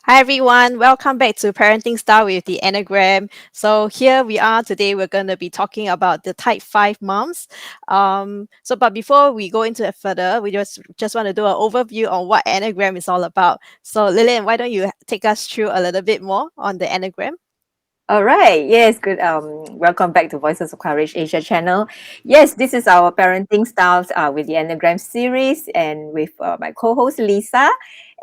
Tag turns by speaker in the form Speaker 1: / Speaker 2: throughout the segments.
Speaker 1: Hi everyone, welcome back to Parenting Style with the Enneagram. So here we are today. We're going to be talking about the Type 5 moms. But before we go into it further, we just want to do an overview on what Enneagram is all about. So Lillian, why don't you take us through a little bit more on the Enneagram?
Speaker 2: All right. Yes. Good. Welcome back to Voices of Courage Asia channel. Yes, this is our parenting styles with the Enneagram series, and with my co-host Lisa.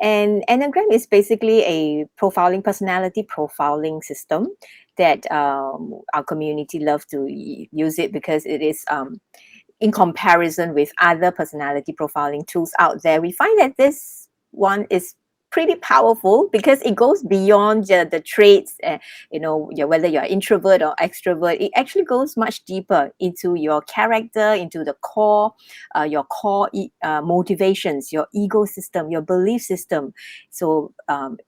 Speaker 2: And Enneagram is basically a profiling personality profiling system that our community loves to use it because it is in comparison with other personality profiling tools out there. We find that this one is pretty powerful because it goes beyond the traits, whether you're introvert or extrovert. It actually goes much deeper into your character, into the core, your core motivations, your ego system, your belief system. So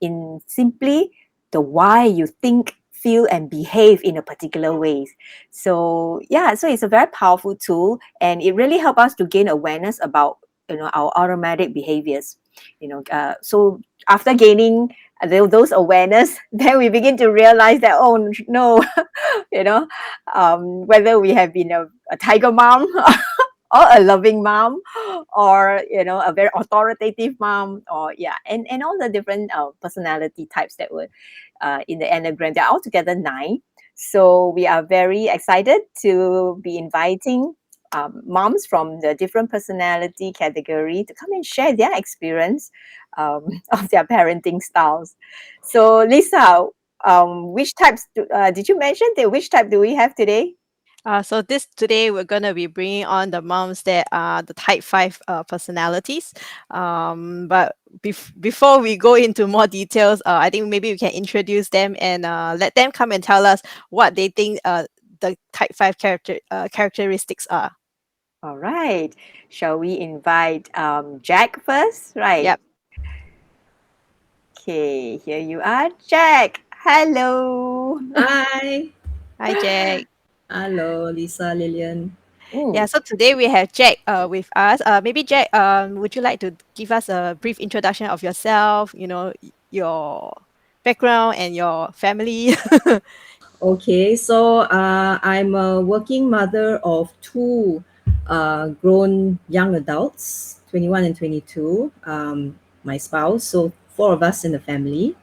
Speaker 2: in simply the why you think, feel and behave in a particular ways. So yeah, so it's a very powerful tool, and it really helps us to gain awareness about our automatic behaviors. So after gaining those awareness, then we begin to realize that, oh no, you know, whether we have been a tiger mom or a loving mom, or a very authoritative mom, or yeah, and all the different personality types that were in the Enneagram. They're altogether 9. So we are very excited to be inviting moms from the different personality category to come and share their experience of their parenting styles. So Lisa, which types did you mention that which type do we have today?
Speaker 1: So this today we're gonna be bringing on the moms that are the Type 5 personalities. But before we go into more details, I think maybe we can introduce them and let them come and tell us what they think the Type 5 characteristics are.
Speaker 2: All right. Shall we invite Jack first? Right.
Speaker 1: Yep.
Speaker 2: Okay, here you are, Jack. Hello.
Speaker 3: Hi.
Speaker 1: Hi, Jack.
Speaker 3: Hello, Lisa, Lillian.
Speaker 1: Yeah,
Speaker 2: Mm,
Speaker 1: so today we have Jack with us. Maybe Jack, would you like to give us a brief introduction of yourself, your background and your family?
Speaker 3: Okay, so I'm a working mother of two grown young adults, 21 and 22, my spouse, so four of us in the family.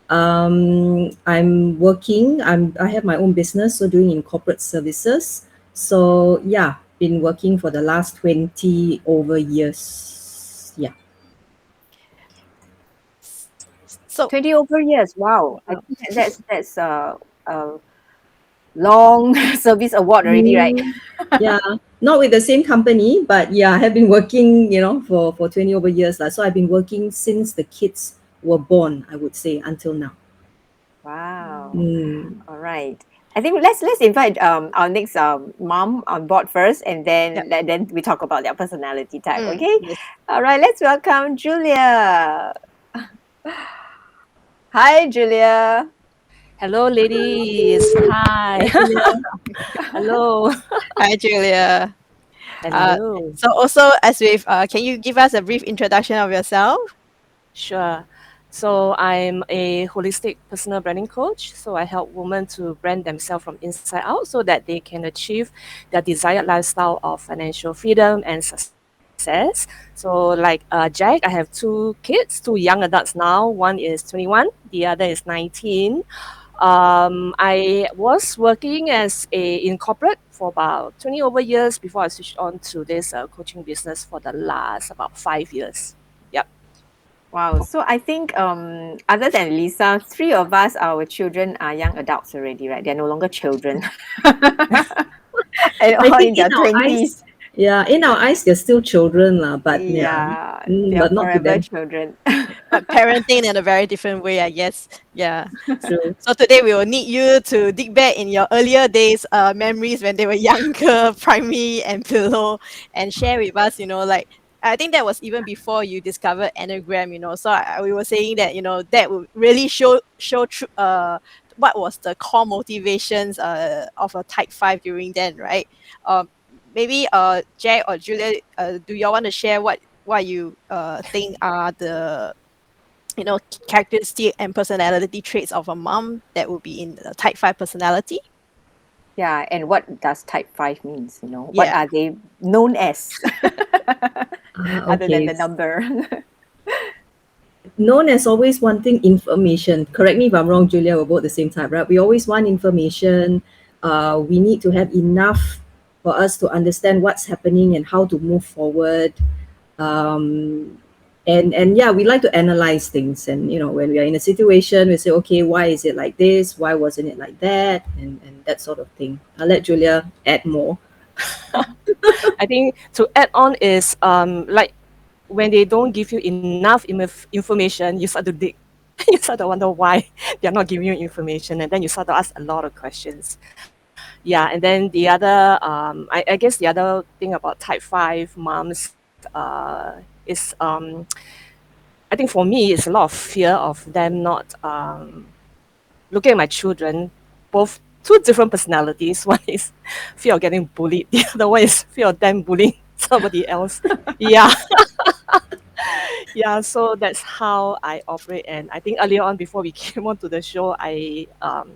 Speaker 3: I'm working, I have my own business, so doing in corporate services. So yeah, been working for the last 20 over years. Yeah.
Speaker 1: So,
Speaker 2: 20 over years. Wow. I think that's a long service award already, right?
Speaker 3: Mm, yeah, not with the same company, but yeah, I have been working, for 20 over years. So I've been working since the kids were born, I would say, until now.
Speaker 2: Wow.
Speaker 3: Mm.
Speaker 2: All right. I think let's invite our next mom on board first, and
Speaker 1: yeah.
Speaker 2: then we talk about their personality type.
Speaker 1: Mm,
Speaker 2: Okay.
Speaker 1: yes.
Speaker 2: All right. Let's welcome Julia. Hi, Julia.
Speaker 4: Hello, ladies. Hi.
Speaker 3: Hi, Julia.
Speaker 4: Hello.
Speaker 1: Hi, Julia. Uh,
Speaker 4: Hello.
Speaker 1: so also as with, can you give us a brief introduction of yourself?
Speaker 4: Sure. So I'm a holistic personal branding coach. So I help women to brand themselves from inside out so that they can achieve their desired lifestyle of financial freedom and success. So like Jack, I have two kids, two young adults now. One is 21, the other is 19. I was working as a in corporate for about 20 over years before I switched on to this coaching business for the last about 5 years. Yep.
Speaker 2: Wow. So I think other than Lisa, three of us, our children are young adults already, right? They're no longer children. And
Speaker 3: I
Speaker 2: all
Speaker 3: think
Speaker 2: in
Speaker 3: in
Speaker 2: their
Speaker 3: our eyes,
Speaker 2: 20s.
Speaker 3: yeah, in our eyes, they're still children, lah, but yeah,
Speaker 2: Yeah, they're
Speaker 3: but not to
Speaker 2: forever
Speaker 3: them.
Speaker 2: children.
Speaker 1: But parenting in a very different way, I guess. Yeah.
Speaker 3: True.
Speaker 1: So today we will need you to dig back in your earlier days, memories when they were younger, primary and below, and share with us, like I think that was even before you discovered Enneagram, So we were saying that, that would really show true what was the core motivations of a type 5 during then, right? Um maybe Jack or Julia, do y'all want to share what you think are the you know, characteristic and personality traits of a mom that would be in the type 5 personality.
Speaker 2: Yeah, and what does type 5 means? You know, what
Speaker 1: Yeah.
Speaker 2: are they known as other than
Speaker 3: Okay.
Speaker 2: the number?
Speaker 3: Known as always wanting information. Correct me if I'm wrong, Julia, we're both the same type, right? We always want information. We need to have enough for us to understand what's happening and how to move forward. Um, and yeah, we like to analyze things. And you know, when we are in a situation, we say, okay, why is it like this? Why wasn't it like that? And that sort of thing. I'll let Julia add more.
Speaker 4: I think to add on is like when they don't give you enough information, you start to dig. You start to wonder why they're not giving you information, and then you start to ask a lot of questions. Yeah, and then the other, I guess the other thing about type 5 moms is, I think for me, it's a lot of fear of them not looking at my children, both two different personalities. One is fear of getting bullied, the other one is fear of them bullying somebody else. Yeah. Yeah, so that's how I operate. And I think earlier on, before we came on to the show, we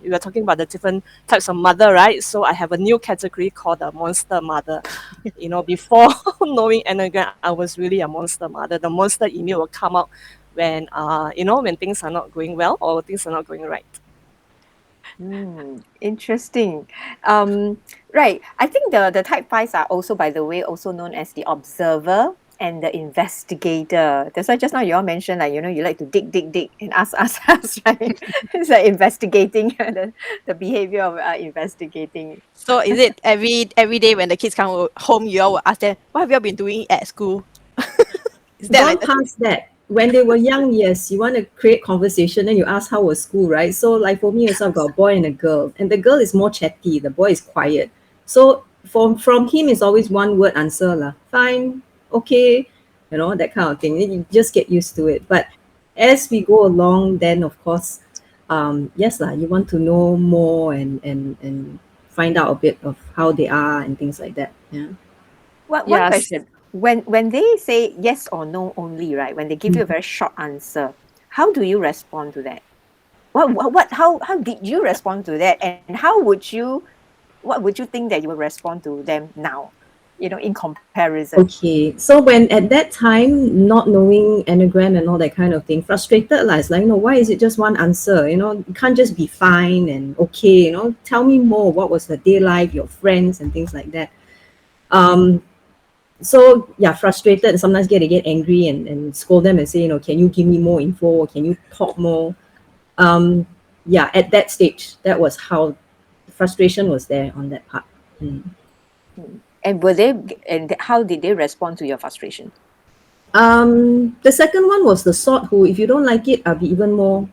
Speaker 4: were talking about the different types of mother, right? So I have a new category called the monster mother. You know, before knowing Enneagram, I was really a monster mother. The monster in me will come out when when things are not going well or things are not going right.
Speaker 2: Interesting. Right. I think the type fives are also, by the way, also known as the observer and the investigator. That's why just now you all mentioned, like, you know, you like to dig, and ask, right? It's like investigating the behavior of investigating.
Speaker 1: So is it every day when the kids come home, you all will ask them, what have you all been doing at school? Is that
Speaker 3: Gone
Speaker 1: like the
Speaker 3: past that. When they were young, yes, you want to create conversation and you ask how was school, right? So like for me also, I've got a boy and a girl, and the girl is more chatty, the boy is quiet. So from him is always one word answer lah. Fine, okay, that kind of thing. Then you just get used to it. But as we go along, then of course, yes lah, you want to know more and find out a bit of how they are and things like that. Yeah.
Speaker 2: One
Speaker 4: Yes.
Speaker 2: question. When they say yes or no only, right? When they give you a very short answer, how do you respond to that? How did you respond to that? And what would you think that you will respond to them now? You know, in comparison.
Speaker 3: Okay, so when at that time, not knowing Enneagram and all that kind of thing, frustrated lah. It's like, why is it just one answer? You can't just be fine and okay, tell me more. What was the day like, your friends and things like that. Um, so yeah, frustrated and sometimes get angry and scold them and say, can you give me more info or can you talk more? Yeah, at that stage, that was how frustration was there on that part.
Speaker 2: And how did they respond to your frustration?
Speaker 3: The second one was the sort who, if you don't like it, I'll be even more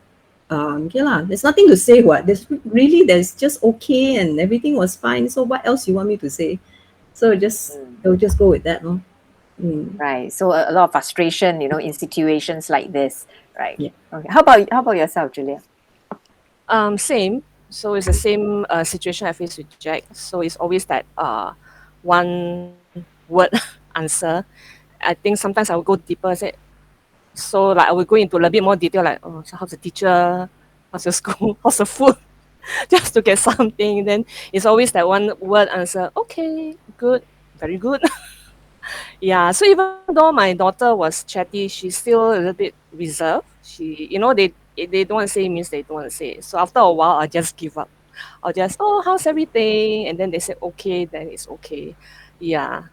Speaker 3: okay lah. There's nothing to say. There's just okay and everything was fine. So what else you want me to say? So they'll just go with that, no?
Speaker 2: Right. So a lot of frustration, you know, in situations like this. Right.
Speaker 3: Yeah.
Speaker 2: Okay. How about yourself, Julia?
Speaker 4: Same. So it's the same situation I face with Jack. So it's always that one word answer. I think sometimes I will go deeper. So like I will go into a little bit more detail, like, oh, so how's the teacher? How's your school? How's the food? Just to get something. Then it's always that one word answer. Okay, good, very good. Yeah. So even though my daughter was chatty, she's still a little bit reserved. They don't want to say means they don't want to say. So after a while, I just give up. I'll just, oh, how's everything? And then they say okay, then it's okay. Yeah.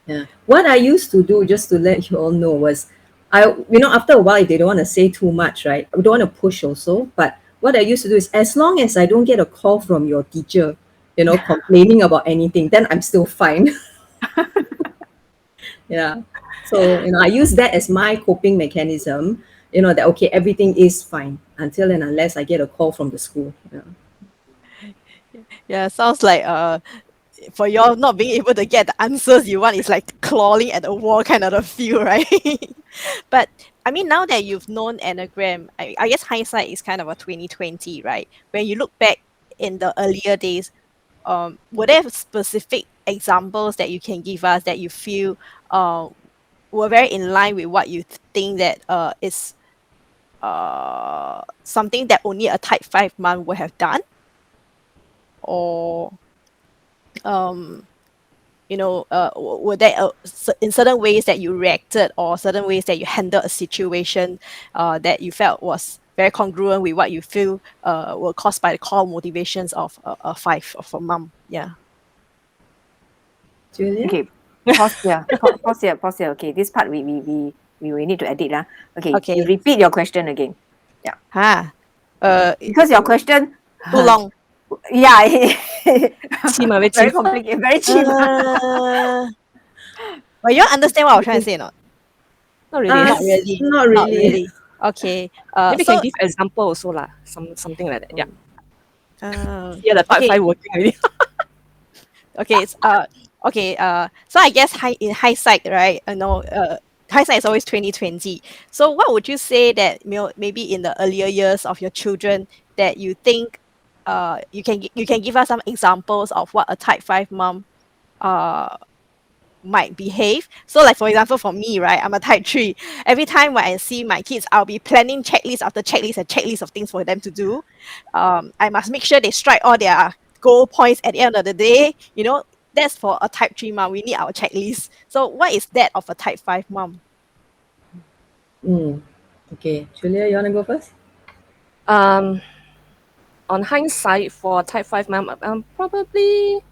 Speaker 3: Yeah. What I used to do, just to let you all know, was after a while, if they don't want to say too much, right? I don't want to push also. But what I used to do is, as long as I don't get a call from your teacher, complaining about anything, then I'm still fine. Yeah. So, I use that as my coping mechanism, that okay, everything is fine until and unless I get a call from the school. Yeah.
Speaker 1: yeah, sounds like for y'all not being able to get the answers you want is like clawing at the wall kind of a feel, right? But I mean, now that you've known Enneagram, I guess hindsight is kind of a 2020, right? When you look back in the earlier days, were there specific examples that you can give us that you feel were very in line with what you think that is something that only a type 5 mom would have done, or were there in certain ways that you reacted, or certain ways that you handled a situation that you felt was very congruent with what you feel were caused by the core motivations of a 5 of a mom? Yeah.
Speaker 3: Julia?
Speaker 2: Okay, pause here. Pause here. Pause here. Okay, this part we need to edit. Okay, you
Speaker 1: Okay.
Speaker 2: repeat your question again. Yeah.
Speaker 1: Ha.
Speaker 2: Because your question,
Speaker 1: Too long.
Speaker 2: yeah,
Speaker 4: Very
Speaker 2: very
Speaker 4: cheap.
Speaker 2: complicated, very cheap.
Speaker 1: Uh, but you understand what I was trying to say or not?
Speaker 4: Not really.
Speaker 1: Not really.
Speaker 3: Not
Speaker 1: Not
Speaker 3: really.
Speaker 1: really. Okay.
Speaker 4: Maybe
Speaker 1: So
Speaker 4: can give example also lah. Something like that. Yeah. Yeah, the type
Speaker 1: okay.
Speaker 4: 5 working already.
Speaker 1: Okay. Okay. So I guess in hindsight, right? Hindsight is always 2020. So what would you say that maybe in the earlier years of your children that you think you can give us some examples of what a type 5 mom uh might behave. So like for example, for me, right, I'm a type 3. Every time when I see my kids, I'll be planning checklist after checklist and checklist of things for them to do. I must make sure they strike all their goal points at the end of the day. That's for a type 3 mom. We need our checklist. So what is that of a type 5 mom?
Speaker 3: Okay, Julia, you want to go first?
Speaker 4: Um, on hindsight, for type 5 mom, probably,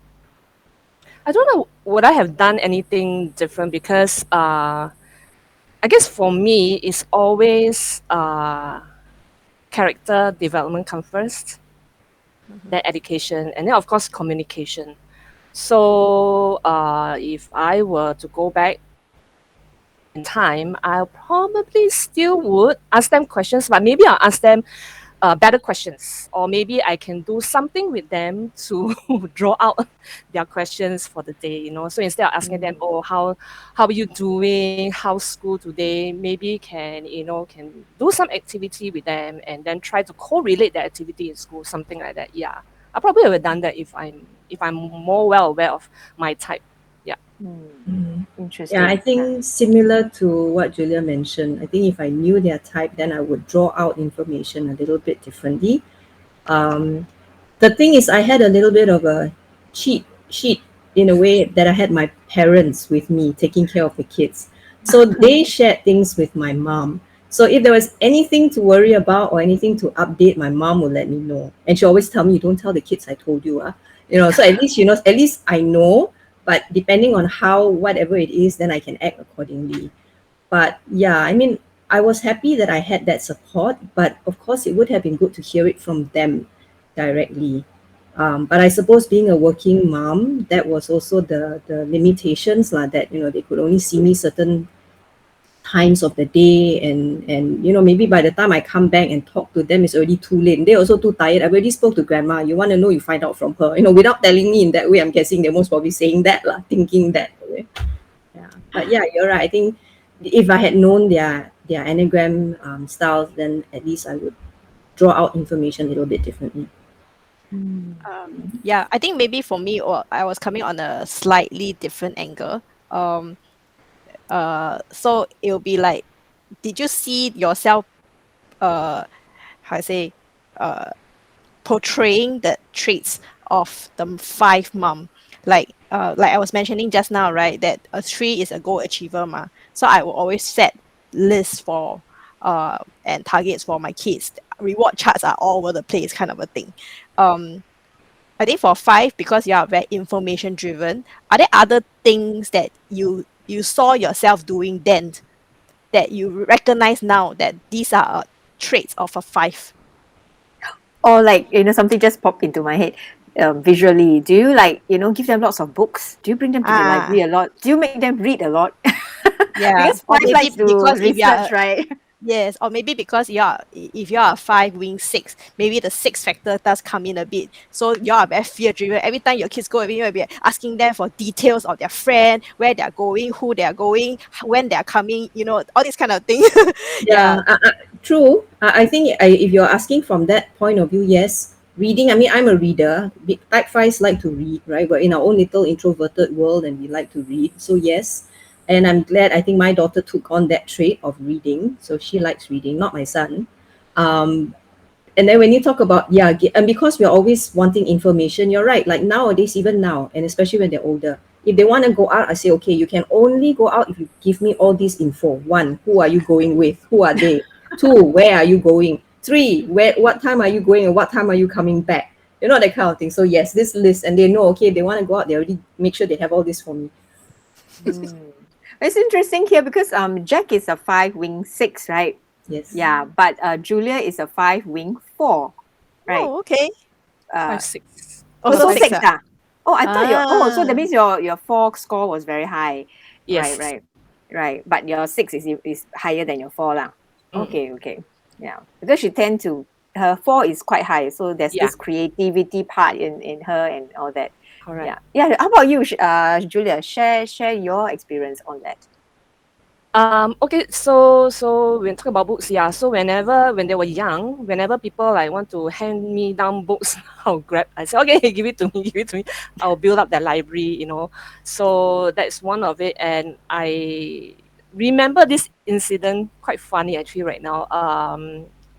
Speaker 4: I don't know, would I have done anything different? Because I guess for me, it's always character development come first, then education, and then of course communication. So if I were to go back in time, I probably still would ask them questions, but maybe I'll ask them better questions, or maybe I can do something with them to draw out their questions for the day. So instead of asking them, "Oh, how are you doing? How's school today?" Maybe can do some activity with them, and then try to correlate the activity in school, something like that. Yeah, I probably would have done that if I'm more well aware of my type. Yeah.
Speaker 2: Interesting.
Speaker 3: Yeah, I think similar to what Julia mentioned, I think if I knew their type, then I would draw out information a little bit differently. Um, the thing is, I had a little bit of a cheat sheet in a way that I had my parents with me taking care of the kids. So they shared things with my mom. So if there was anything to worry about or anything to update, my mom would let me know. And she always tell me, "You don't tell the kids I told you." So at least, at least I know, but depending on how, whatever it is, then I can act accordingly. But yeah, I mean, I was happy that I had that support, but of course, it would have been good to hear it from them directly. But I suppose being a working mom, that was also the limitations lah. That they could only see me certain times of the day, and maybe by the time I come back and talk to them, it's already too late. They're also too tired. I already spoke to grandma. You want to know, you find out from her. Without telling me in that way, I'm guessing they're most probably saying that lah, thinking that way. Yeah, but yeah, you're right. I think if I had known their Enneagram styles, then at least I would draw out information a little bit differently.
Speaker 1: Yeah, I think maybe for me, or I was coming on a slightly different angle. So it'll be like, did you see yourself how I say portraying the traits of the 5 mom? Like I was mentioning just now, right, that a 3 is a goal achiever ma. So I will always set lists for and targets for my kids. Reward charts are all over the place, kind of a thing. I think for 5, because you are very information driven, are there other things that you saw yourself doing then that you recognize now that these are traits of a 5?
Speaker 2: Or like, something just popped into my head. Visually, do you give them lots of books? Do you bring them to the library a lot? Do you make them read a lot?
Speaker 1: Yeah,
Speaker 2: Because
Speaker 1: or
Speaker 2: five
Speaker 1: maybe
Speaker 2: likes to
Speaker 1: because if you are
Speaker 2: research, right?
Speaker 1: yes, or maybe because if you are a 5 wing 6, maybe the 6 factor does come in a bit. So you are very fear driven. Every time your kids go, you will be asking them for details of their friend, where they are going, who they are going, when they are coming. All these kind of things. Yeah.
Speaker 3: Yeah, true. I think if you're asking from that point of view, yes, reading. I mean, I'm a reader. Type fives like to read, right? We're in our own little introverted world, and we like to read. So yes, and I'm glad. I think my daughter took on that trait of reading, so she likes reading. Not my son. Um, and then when you talk about, yeah, and because we're always wanting information, you're right. Like nowadays, even now, and especially when they're older, if they want to go out, I say, okay, you can only go out if you give me all this info. One, who are you going with? Who are they? Two, where are you going? Three, what time are you going and what time are you coming back? You know, that kind of thing. So yes, this list, and they know, okay, if they want to go out, they already make sure they have all this for me.
Speaker 2: Mm. It's interesting here because Jack is a 5 wing 6, right?
Speaker 3: Yes.
Speaker 2: Yeah, but Julia is a 5 wing 4, right?
Speaker 1: Oh, okay.
Speaker 2: Uh,
Speaker 4: 5, 6.
Speaker 1: Also
Speaker 2: also
Speaker 4: No,
Speaker 1: six.
Speaker 2: 6
Speaker 1: Ah.
Speaker 2: ah. Oh, I thought so that
Speaker 1: Ah.
Speaker 2: means your 4 score was very high. Right,
Speaker 4: yes.
Speaker 2: right, right. But your 6 is higher than your 4 lah.
Speaker 4: Mm,
Speaker 2: Okay, okay. Yeah. Because she tend to her 4 is quite high. So there's
Speaker 4: yeah,
Speaker 2: this creativity part in her and all that.
Speaker 4: correct.
Speaker 2: Yeah. Yeah. How about you, Julia? Share your experience on that.
Speaker 4: Okay, so when talk about books, yeah. So when they were young, whenever people like want to hand me down books, I'll grab. I say, okay, give it to me, give it to me. I'll build up that library. So that's one of it, and I remember this incident quite funny actually right now.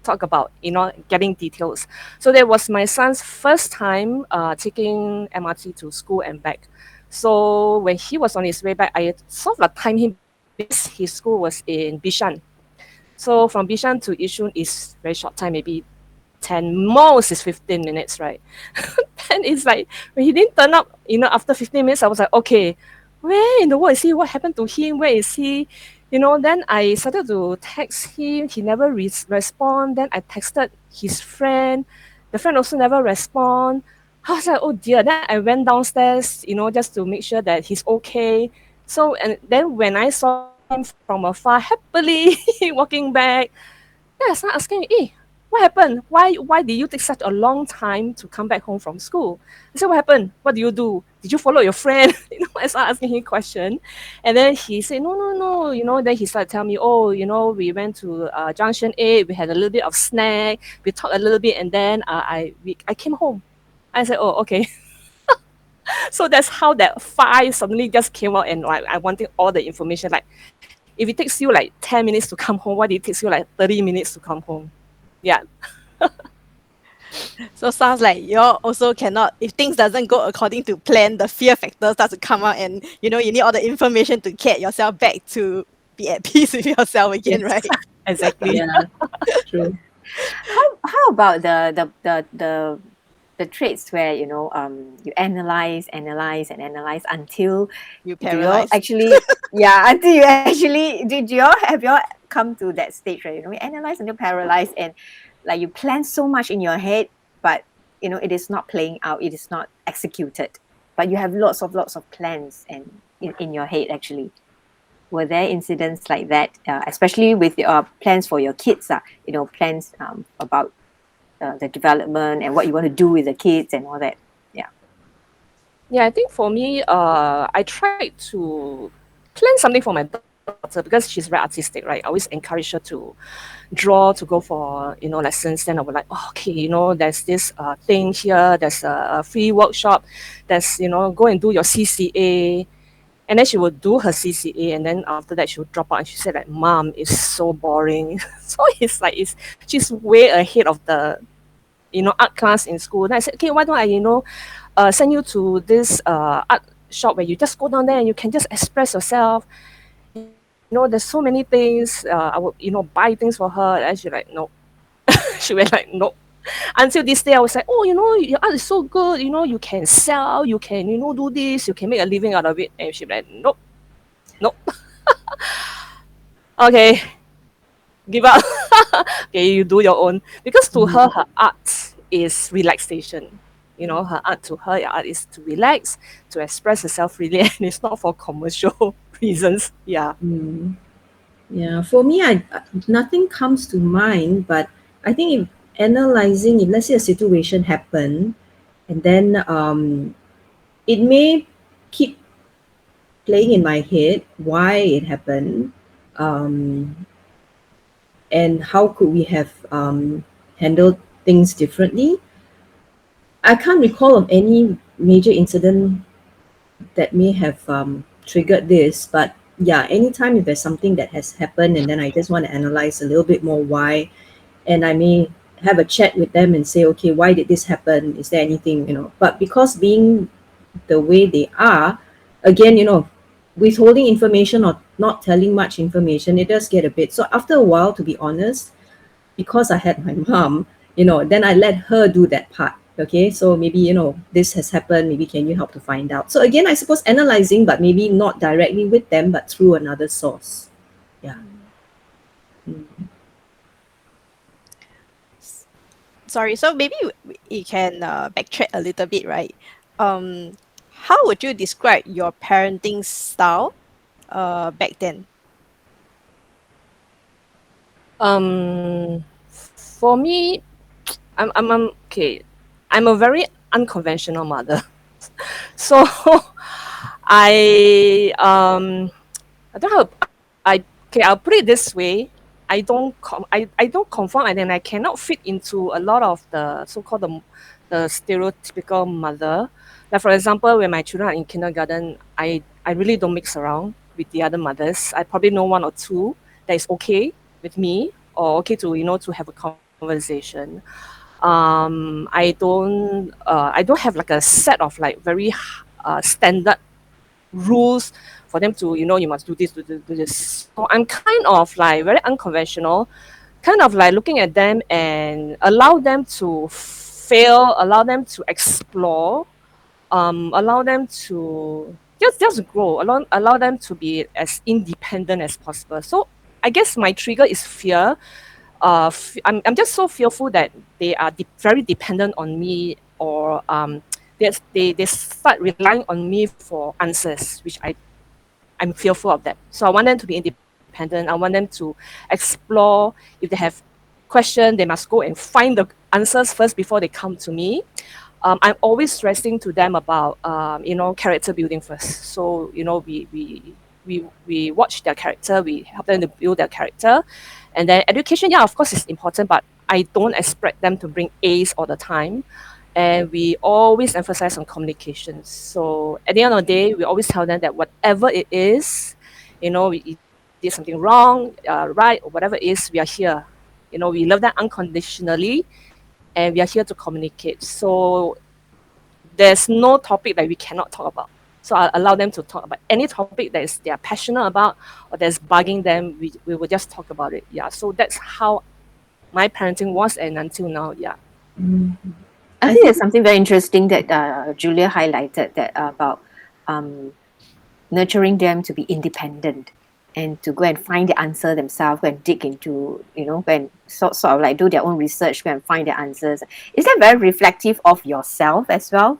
Speaker 4: Talk about getting details. So that was my son's first time taking MRT to school and back. So when he was on his way back, I sort of like timed him because his school was in Bishan. So from Bishan to Yishun is very short time, maybe 10, most is 15 minutes, right? Then it's like when he didn't turn up, after 15 minutes, I was like, okay, where in the world is he? What happened to him? Where is he? Then I started to text him. He never respond. Then I texted his friend. The friend also never respond. I was like, oh dear. Then I went downstairs, just to make sure that he's okay. So, and then when I saw him from afar, happily walking back, then I started asking, what happened? Why did you take such a long time to come back home from school? I said, what happened? What do you do? Did you follow your friend? I started asking him question. And then he said, no, no, no. Then he started telling me, oh, we went to Junction 8, we had a little bit of snack, we talked a little bit, and then I came home. I said, oh, okay. So that's how that 5 suddenly just came out, and like I wanted all the information. Like, if it takes you like 10 minutes to come home, why did it take you like 30 minutes to come home? Yeah.
Speaker 1: So sounds like you all also cannot, if things doesn't go according to plan, the fear factor starts to come out, and you need all the information to get yourself back to be at peace with yourself again,
Speaker 3: Yes.
Speaker 1: right?
Speaker 4: Exactly.
Speaker 3: Yeah. True.
Speaker 2: How about the traits where you analyze until
Speaker 1: You
Speaker 2: do you all
Speaker 1: paralyzed.
Speaker 2: actually until you actually do you all have you all come to that stage where you analyze until paralyzed and like you plan so much in your head, but it is not playing out, it is not executed, but you have lots of plans and in your head actually. Were there incidents like that, especially with your plans for your kids, plans about the development and what you want to do with the kids and all that? Yeah.
Speaker 4: Yeah, I think for me, I tried to plan something for my daughter because she's very artistic, right? I always encourage her to draw, to go for lessons. Then I would like, oh, okay, there's this thing here, there's a free workshop, there's go and do your CCA. And then she would do her CCA, and then after that she would drop out, and she said like, "Mom, it's so boring." So it's like she's way ahead of the art class in school. Then I said, okay, why don't I send you to this art shop where you just go down there and you can just express yourself. There's so many things. I would buy things for her, and she like no. She went like no. Until this day, I was like, oh, your art is so good. You can sell, you can do this, you can make a living out of it. And she like nope, nope. Okay, give up. Okay, you do your own. Because to her art is relaxation. Her art to her, art is to relax, to express herself freely, and it's not for commercial reasons. Yeah.
Speaker 3: Mm. Yeah, for me, nothing comes to mind, but I think if analyzing, if let's say a situation happened, and then it may keep playing in my head why it happened, um, and how could we have handled things differently. I can't recall of any major incident that may have triggered this, but yeah, anytime if there's something that has happened and then I just want to analyze a little bit more why, and I may have a chat with them and say, okay, why did this happen? Is there anything, But because being the way they are, again, withholding information or not telling much information, it does get a bit. So after a while, to be honest, because I had my mom, then I let her do that part. Okay, so maybe, this has happened. Maybe can you help to find out? So again, I suppose analyzing, but maybe not directly with them, but through another source. Yeah. Mm.
Speaker 1: Sorry, so maybe you can backtrack a little bit, right? How would you describe your parenting style back then?
Speaker 4: For me, I'm okay. I'm a very unconventional mother. So I don't have okay, I'll put it this way. I don't conform, and then I cannot fit into a lot of the so-called the stereotypical mother. Like for example, when my children are in kindergarten, I really don't mix around with the other mothers. I probably know one or two that is okay with me, or okay to to have a conversation. I don't have like a set of like very standard rules for them to, you must do this, do this. So I'm kind of like very unconventional, kind of like looking at them and allow them to fail, allow them to explore, allow them to just grow, allow them to be as independent as possible. So I guess my trigger is fear. I'm just so fearful that they are very dependent on me, or they start relying on me for answers, which I'm fearful of that. So I want them to be independent. I want them to explore. If they have questions, they must go and find the answers first before they come to me. I'm always stressing to them about character building first. So we watch their character, we help them to build their character, and then education. Yeah, of course, is important, but I don't expect them to bring A's all the time. And we always emphasize on communications. So at the end of the day, we always tell them that whatever it is, we did something wrong, right, or whatever it is, we are here. We love them unconditionally, and we are here to communicate. So there's no topic that we cannot talk about. So I allow them to talk about any topic that is they are passionate about or that's bugging them. We will just talk about it. Yeah. So that's how my parenting was, and until now, yeah.
Speaker 3: Mm.
Speaker 2: I
Speaker 3: I
Speaker 2: think
Speaker 3: think
Speaker 2: there's something very interesting that Julia highlighted, that about nurturing them to be independent and to go and find the answer themselves, go and dig into, go and sort of like do their own research, go and find the answers. Is that very reflective of yourself as well?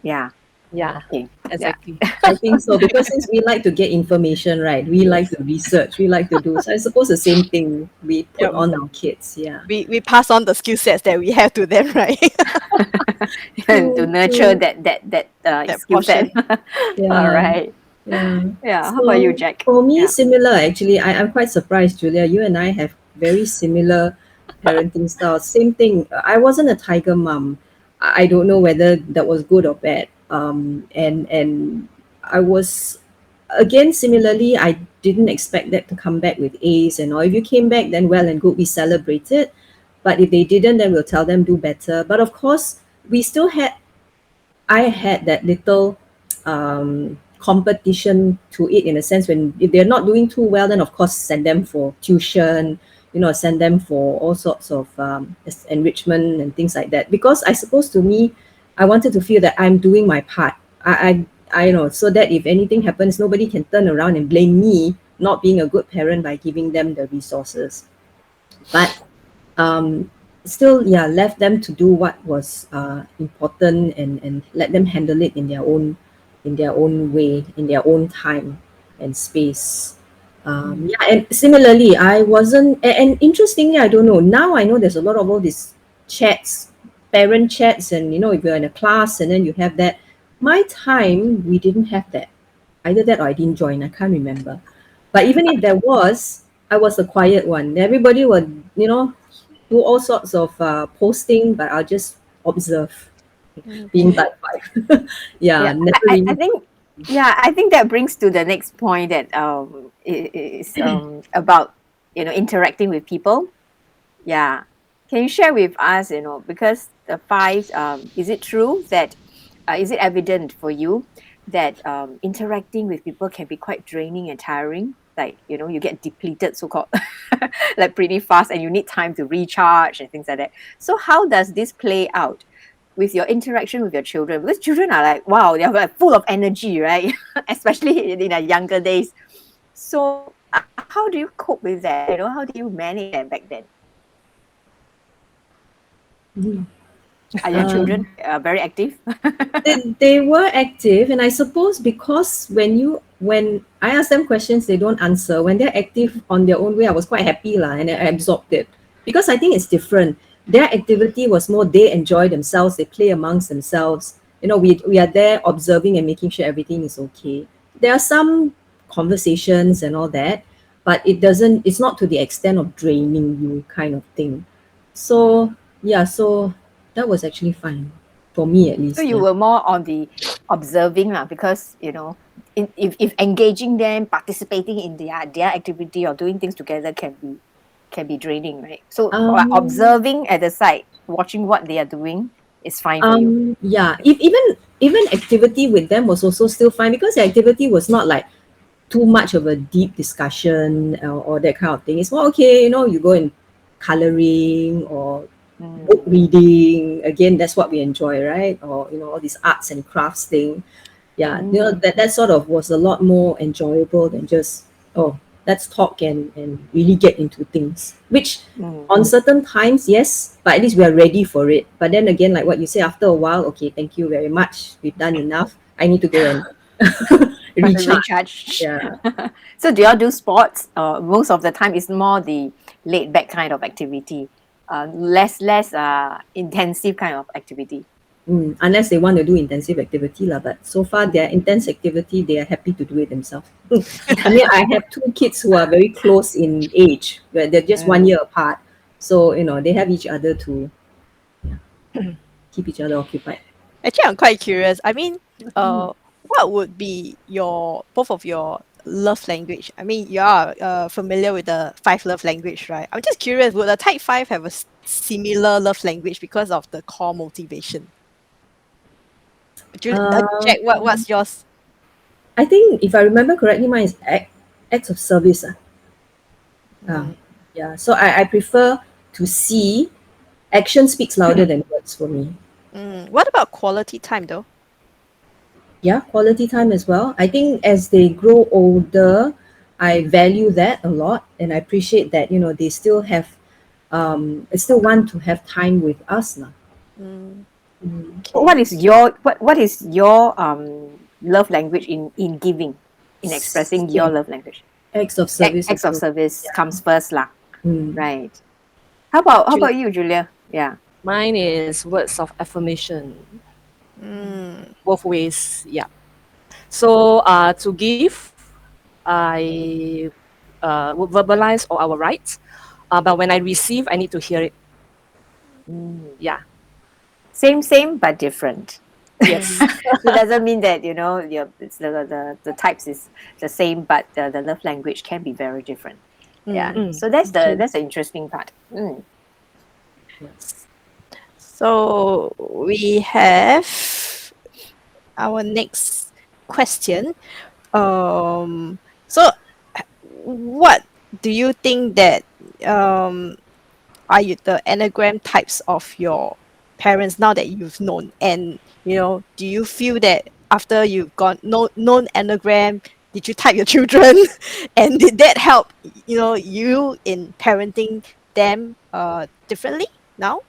Speaker 2: Yeah.
Speaker 4: Yeah,
Speaker 2: Okay. Yeah.
Speaker 4: exactly.
Speaker 3: I think so, because since we like to get information, right? We like to research, we like to do. So I suppose the same thing we put
Speaker 1: Yep.
Speaker 3: on our kids. Yeah.
Speaker 1: We pass on the skill sets that we have to them, right?
Speaker 2: And to
Speaker 3: True,
Speaker 2: nurture
Speaker 3: true.
Speaker 2: that
Speaker 1: That
Speaker 2: skill set.
Speaker 1: portion.
Speaker 2: All
Speaker 3: Yeah.
Speaker 2: right.
Speaker 3: Yeah.
Speaker 2: Yeah. How about you,
Speaker 3: So
Speaker 2: Jack?
Speaker 3: for me,
Speaker 2: Yeah.
Speaker 3: similar actually. I'm quite surprised, Julia. You and I have very similar parenting styles. Same thing. I wasn't a tiger mom. I don't know whether that was good or bad. And I was, again, similarly, I didn't expect that to come back with A's and all. If you came back, then well and good, we celebrate it. But if they didn't, then we'll tell them do better. But of course, we still had I had that little competition to it, in a sense, when if they're not doing too well, then of course send them for tuition, send them for all sorts of enrichment and things like that. Because I suppose, to me, I wanted to feel that I'm doing my part. So that if anything happens, nobody can turn around and blame me not being a good parent by giving them the resources. But um, still, yeah, left them to do what was important, and let them handle it in their own way, in their own time and space. Yeah, and similarly, I wasn't, and interestingly, I don't know. Now I know there's a lot of all these chats, parent chats, and if you're in a class and then you have that. My time, we didn't have that. Either that or I didn't join. I can't remember. But even if there was, I was the quiet one. Everybody would, do all sorts of posting, but I'll just observe, being
Speaker 1: Okay.
Speaker 3: type 5. Yeah,
Speaker 2: Yeah.
Speaker 3: never
Speaker 2: I
Speaker 3: really.
Speaker 2: think. Yeah, I think that brings to the next point, that is about interacting with people. Yeah. Can you share with us, because the five, is it true that, is it evident for you that interacting with people can be quite draining and tiring? Like, you get depleted, so called, like pretty fast, and you need time to recharge and things like that. So, how does this play out with your interaction with your children? Because children are like, wow, they're like full of energy, right? Especially in their younger days. So, how do you cope with that? How do you manage that back then?
Speaker 3: Mhm.
Speaker 2: Are your children
Speaker 3: Um,
Speaker 2: very active?
Speaker 3: they were active, and I suppose because when I ask them questions, they don't answer. When they're active on their own way, I was quite happy lah, and I absorbed it because I think it's different. Their activity was more they enjoy themselves, they play amongst themselves. We are there observing and making sure everything is okay. There are some conversations and all that, but it's not to the extent of draining you kind of thing. So yeah, so that was actually fine for me at
Speaker 2: So
Speaker 3: least.
Speaker 2: you
Speaker 3: Yeah.
Speaker 2: were more on the observing lah, because if engaging them, participating in their activity or doing things together can be draining, right? So like
Speaker 3: Um.
Speaker 2: observing at the side, watching what they are doing is fine for you.
Speaker 3: Yeah. If even activity with them was also still fine because the activity was not like too much of a deep discussion or that kind of thing. It's more okay. You go and coloring or book
Speaker 2: Mm.
Speaker 3: reading. Again, that's what we enjoy, right? Or all these arts and crafts thing. Yeah,
Speaker 2: Mm.
Speaker 3: that sort of was a lot more enjoyable than just, oh, let's talk and really get into things, which
Speaker 2: Mm.
Speaker 3: on certain times, yes, but at least we are ready for it. But then again, like what you say, after a while, okay, thank you very much, we've done enough, I need to go and recharge.
Speaker 2: Recharge.
Speaker 3: Yeah.
Speaker 2: So do y'all do sports? Most of the time, it's more the laid back kind of activity, less intensive kind of activity.
Speaker 3: Unless they want to do intensive activity lah, but so far their intense activity, they are happy to do it themselves. I mean, I have two kids who are very close in age, where they're just 1 year apart. So, they have each other to keep each other occupied.
Speaker 1: Actually, I'm quite curious. I mean, what would be both of your love language? I mean, you are familiar with the five love language, right? I'm just curious, would the type five have a similar love language because of the core motivation? Would you
Speaker 3: Uh,
Speaker 1: Jack, what's yours?
Speaker 3: I think if I remember correctly, mine is acts of service. Ah,
Speaker 1: Mm,
Speaker 3: yeah. So I prefer to see action speaks louder than words for me.
Speaker 1: What about quality time though?
Speaker 3: Yeah, quality time as well. I think as they grow older, I value that a lot, and I appreciate that they still have, I still want to have time with us now.
Speaker 1: Mm,
Speaker 2: What
Speaker 1: okay.
Speaker 2: is your love language in giving, in expressing your
Speaker 3: Same
Speaker 2: love language?
Speaker 3: acts of service
Speaker 2: Acts of
Speaker 3: also.
Speaker 2: service
Speaker 3: Yeah.
Speaker 2: comes first lah.
Speaker 3: Mm.
Speaker 2: Right. How about
Speaker 1: Julie.
Speaker 2: you, Julia? Yeah.
Speaker 4: Mine is words of affirmation,
Speaker 1: Mm,
Speaker 4: both ways. Yeah. So to give, I would verbalize all our rights. But when I receive, I need to hear it.
Speaker 2: Mm.
Speaker 4: Yeah.
Speaker 2: Same but different.
Speaker 1: mm,
Speaker 4: Yes.
Speaker 2: So it doesn't mean that the types is the same, but the love language can be very different. Yeah.
Speaker 1: mm.
Speaker 2: So that's the
Speaker 1: Okay.
Speaker 2: that's the interesting part. Mm.
Speaker 1: So we have our next question. So what do you think that um are you the Enneagram types of your parents now that you've known? And do you feel that after you've known Enneagram, did you type your children? And did that help, you in parenting them differently now?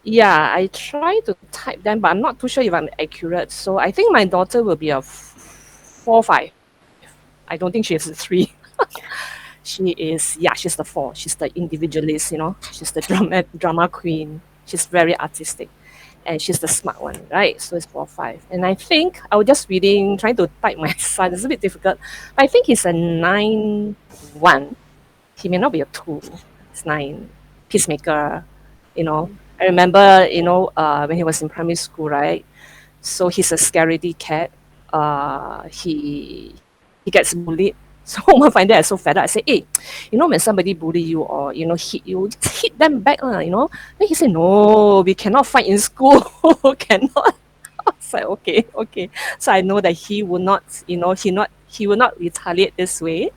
Speaker 4: Yeah, I try to type them, but I'm not too sure if I'm accurate. So I think my daughter will be a 4 5. I don't think she is a 3. She is, yeah, she's the 4. She's the individualist, She's the drama queen. She's very artistic. And she's the smart one, right? So it's 4 5. And I think I was just reading, trying to type my son. It's a bit difficult. But I think he's a 9 1. He may not be a 2. It's 9. Peacemaker, you know. I remember, when he was in primary school, right? So he's a scaredy cat. He gets bullied So one fine day I so fed up. I say, hey, when somebody bully you or hit you, just hit them back, Then he said, no, we cannot fight in school. Cannot. I was like, okay, okay. So I know that he will not, he will not retaliate this way.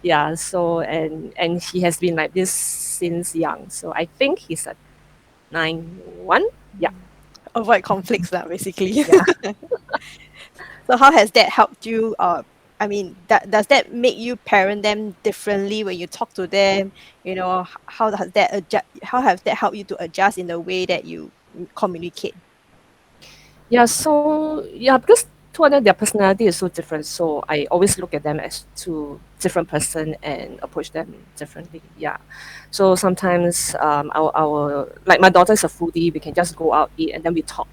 Speaker 4: Yeah. So and he has been like this since young. So I think he's a 9-1. Yeah.
Speaker 1: Avoid conflicts, lah, basically.
Speaker 4: Yeah.
Speaker 1: So how has that helped you? I mean, does that make you parent them differently when you talk to them? How does that adjust? How has that helped you to adjust in the way that you communicate?
Speaker 4: Yeah, so yeah, because two of them, their personality is so different. So I always look at them as two different person and approach them differently. Yeah. So sometimes our like my daughter is a foodie, we can just go out, eat, and then we talk.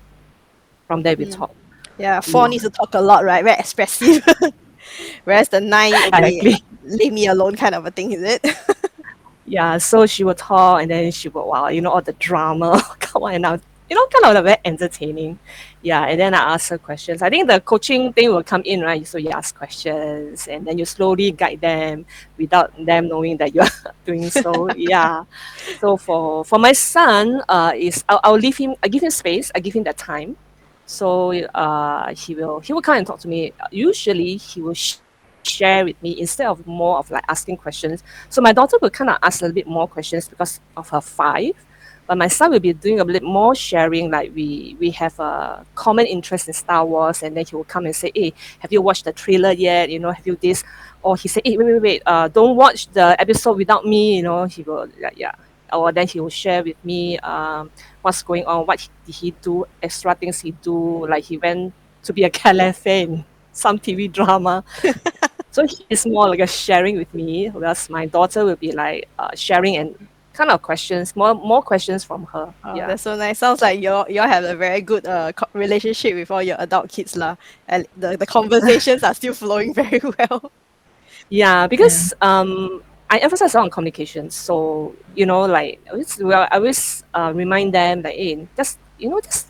Speaker 4: From there we
Speaker 1: Mm.
Speaker 4: talk.
Speaker 1: Yeah, Fawn needs to talk a lot, right? Very expressive. Whereas the 9, okay,
Speaker 4: Exactly.
Speaker 1: leave me alone kind of a thing, is it?
Speaker 4: Yeah, so she will talk and then she will, wow, all the drama come on, and now, kind of very entertaining. Yeah, and then I ask her questions. I think the coaching thing will come in, right? So you ask questions and then you slowly guide them without them knowing that you're doing so. Yeah. So for my son, is I'll leave him, I give him space, I give him that time. So he will come and talk to me. Usually he will share with me instead of more of like asking questions. So my daughter will kind of ask a little bit more questions because of her 5. But my son will be doing a bit more sharing. Like we have a common interest in Star Wars, and then he will come and say, "Hey, have you watched the trailer yet? Have you this?" Or he say, "Hey, wait, don't watch the episode without me." He will, like, yeah. Or then he will share with me what's going on, did he do, extra things he do, like he went to be a calefe in some TV drama. So he's more like a sharing with me, whereas my daughter will be like sharing and kind of questions, more questions from her.
Speaker 1: Oh,
Speaker 4: Yeah.
Speaker 1: that's so nice. Sounds like you all have a very good relationship with all your adult kids, lah. And the conversations are still flowing very well.
Speaker 4: Yeah,
Speaker 3: Yeah.
Speaker 4: because I emphasize on communication. So, like I always remind them that, hey, just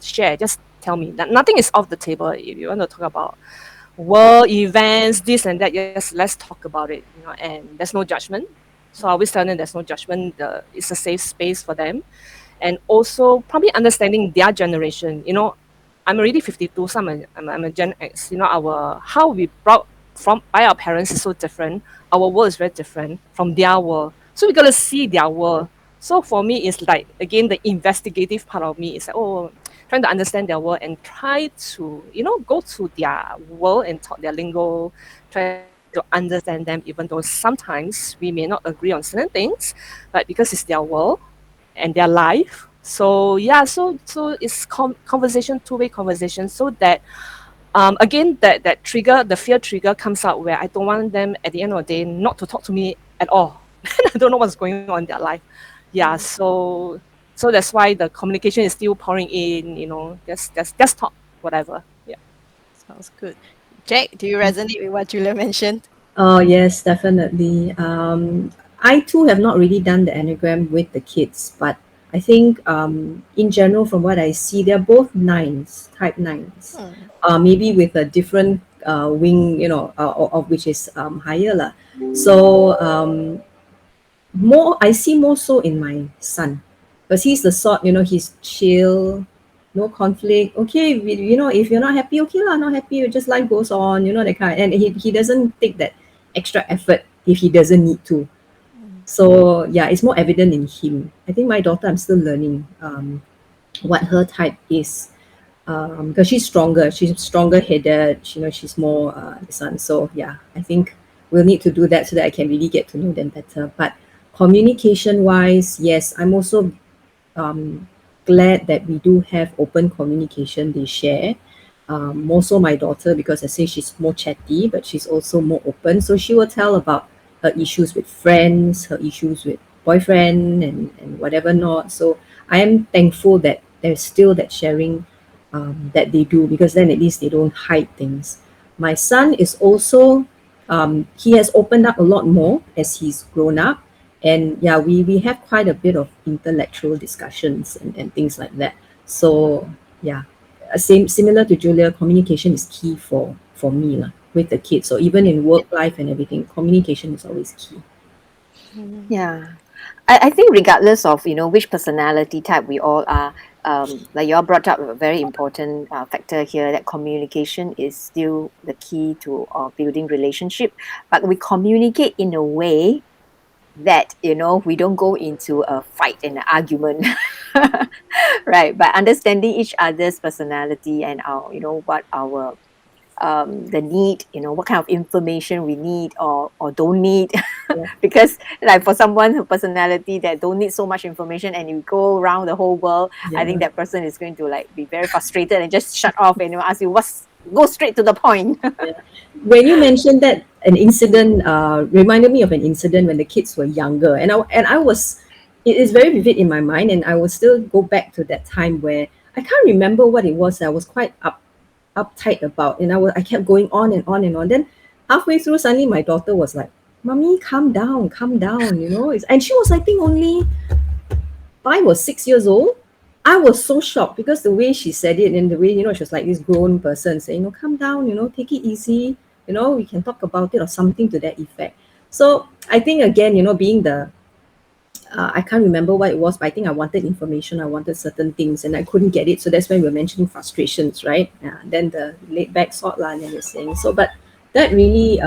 Speaker 4: share, just tell me that nothing is off the table. If you want to talk about world events, this and that, yes, let's talk about it, and there's no judgment. So I always tell them there's no judgment. It's a safe space for them. And also probably understanding their generation. I'm already 52, so I'm a Gen X. Our how we brought from by our parents is so different. Our world is very different from their world. So we gotta see their world. So for me, it's like again the investigative part of me is like, oh, trying to understand their world and try to go to their world and talk their lingo, try to understand them, even though sometimes we may not agree on certain things, but because it's their world and their life. So yeah, so it's conversation, two-way conversation, so that again that trigger, the fear trigger comes out where I don't want them at the end of the day not to talk to me at all. I don't know what's going on in their life. Yeah, so that's why the communication is still pouring in. Just talk, whatever. Yeah.
Speaker 1: Sounds good. Jack, do you resonate with what Julia mentioned?
Speaker 3: Oh, yes, definitely. I too have not really done the Enneagram with the kids, but I think in general, from what I see, they're both nines, type nines,
Speaker 1: Hmm.
Speaker 3: maybe with a different wing, of which is higher. Lah. So more I see more so in my son, because he's the sort, he's chill, no conflict. Okay, if you're not happy, okay lah, not happy, just life goes on, that kind. And he doesn't take that extra effort if he doesn't need to.
Speaker 1: Hmm.
Speaker 3: So yeah, it's more evident in him. I think my daughter, I'm still learning what her type is, because she's stronger headed, she's more this one. So yeah, I think we'll need to do that so that I can really get to know them better. But communication wise, yes, I'm also um, glad that we do have open communication. They share. More so my daughter, because I say she's more chatty, but she's also more open. So she will tell about her issues with friends, her issues with boyfriend, and whatever not. So I am thankful that there's still that sharing that they do, because then at least they don't hide things. My son is also he has opened up a lot more as he's grown up, and yeah, we have quite a bit of intellectual discussions and things like that. So yeah, similar to Julia, communication is key for me lah. with the kids. So even in work life and everything, communication is always key.
Speaker 1: Mhm.
Speaker 2: Yeah. I think regardless of, which personality type we all are, like you all brought up a very important factor here, that communication is still the key to building relationship. But we communicate in a way that, we don't go into a fight and an argument. Right. By understanding each other's personality and our, what our the need, what kind of information we need or don't need.
Speaker 3: Yeah.
Speaker 2: Because like for someone who personality that don't need so much information and you go around the whole world, I think
Speaker 3: Yeah.
Speaker 2: that person is going to like be very frustrated and just shut off and ask you what's go straight to the point.
Speaker 3: Yeah. When you mentioned that, an incident reminded me of an incident when the kids were younger, and I was, it is very vivid in my mind, and I will still go back to that time where I can't remember what it was. I was quite uptight about, and I kept going on and on and on. Then halfway through, suddenly my daughter was like, "Mommy, calm down," you know. And she was, I think, only 5 or 6 years old. I was so shocked because the way she said it and the way, she was like this grown person saying, calm down, take it easy, we can talk about it or something to that effect. So I think again, being the, I can't remember what it was, but I think I wanted information, I wanted certain things and I couldn't get it. So that's when we were mentioning frustrations, right? Yeah, then the laid back sort lah, and then you're saying, so, but that really,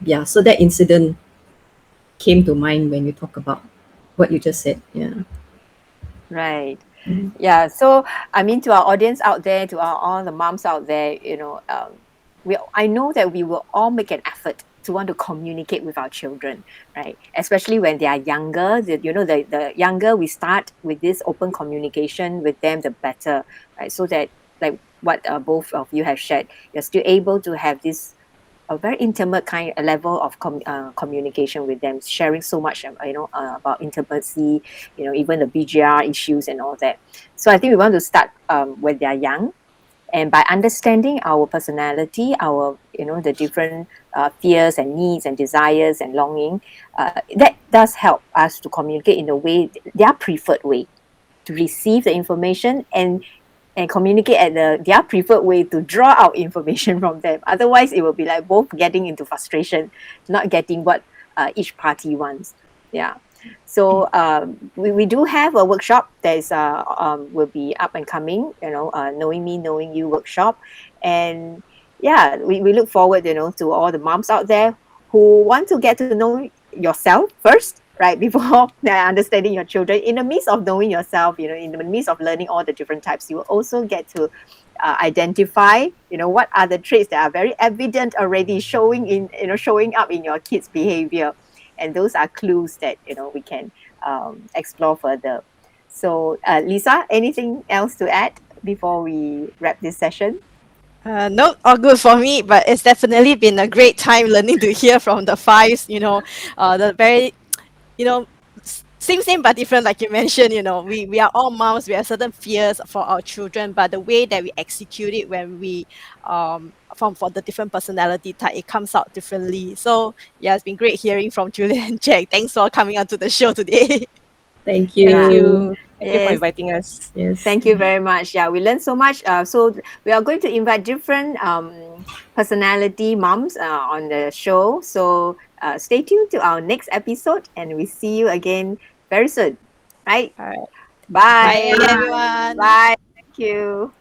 Speaker 3: yeah, so that incident came to mind when you talk about what you just said. Yeah.
Speaker 2: Right.
Speaker 3: Mhm.
Speaker 2: Yeah. So, I mean, to our audience out there, to all the moms out there, I know that we will all make an effort to want to communicate with our children, right? Especially when they are younger. The younger we start with this open communication with them, the better, right? So that, like what both of you have shared, you're still able to have this a very intimate kind of level of communication with them, sharing so much, about intimacy, even the BGR issues and all that. So I think we want to start when they are young, and by understanding our personality, our, the different fears and needs and desires and longing, that does help us to communicate in a way, their preferred way, to receive the information and communicate at their preferred way to draw out information from them. Otherwise, it will be like both getting into frustration, not getting what each party wants. Yeah. So we do have a workshop that is will be up and coming. Knowing me, knowing you workshop, and yeah, we look forward, to all the moms out there who want to get to know yourself first, right, before understanding your children. In the midst of knowing yourself, in the midst of learning all the different types, you will also get to identify, what are the traits that are very evident already showing up in your kids behavior, and those are clues that we can explore further. So Lisa, anything else to add before we wrap this session?
Speaker 1: No, all good for me, but it's definitely been a great time learning to hear from the fives, the very, you know, same but different, like you mentioned, we are all moms, we have certain fears for our children, but the way that we execute it when we, for the different personality type, it comes out differently. So yeah, it's been great hearing from Julian and Jack. Thanks for coming onto the show today.
Speaker 3: Thank
Speaker 4: Thank
Speaker 2: Yeah.
Speaker 3: you.
Speaker 4: you. Thank you for
Speaker 2: Yes.
Speaker 4: inviting us.
Speaker 3: Yes.
Speaker 2: Thank you very much. Yeah, we learned so much. So we are going to invite different personality moms on the show. So stay tuned to our next episode, and we see you again very soon. Right?
Speaker 1: All right. Bye
Speaker 2: Bye.
Speaker 1: everyone.
Speaker 2: Bye. Thank you.